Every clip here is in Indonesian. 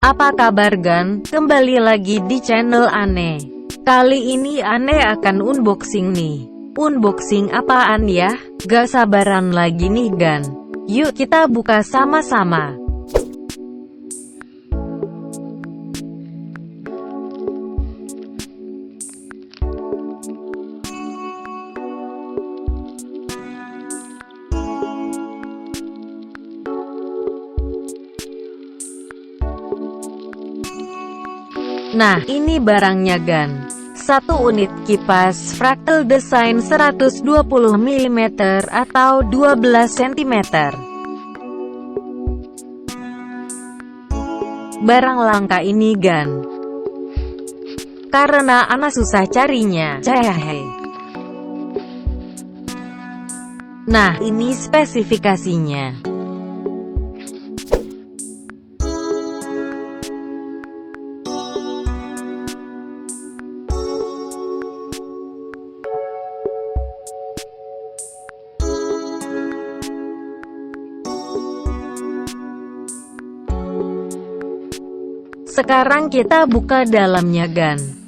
Apa kabar Gan? Kembali lagi di channel Aneh. Kali ini Aneh akan unboxing nih. Unboxing apaan ya? Gak sabaran lagi nih Gan. Yuk kita buka sama-sama. Nah, ini barangnya Gan. Satu unit kipas Fractal Design 120 mm atau 12 cm. Barang langka ini Gan. Karena Ana susah carinya. Cahaya. Nah, ini spesifikasinya. Sekarang kita buka dalamnya Gan.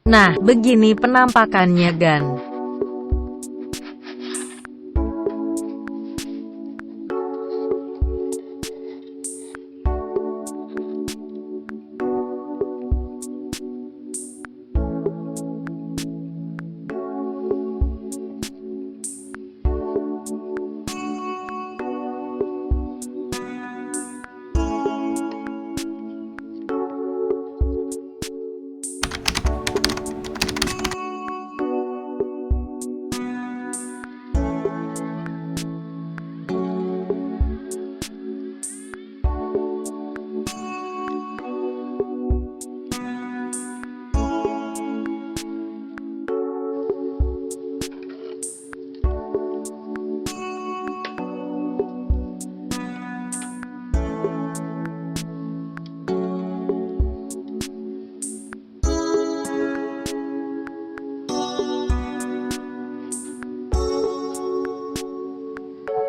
Nah, begini penampakannya Gan.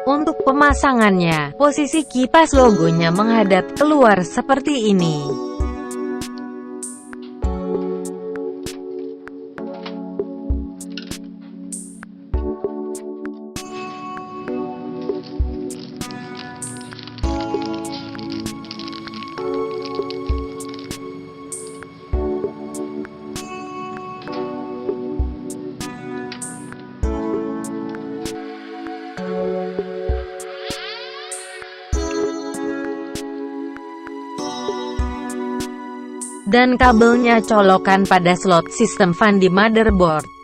Untuk pemasangannya, posisi kipas logonya menghadap keluar seperti ini. Dan kabelnya colokan pada slot sistem fan di motherboard.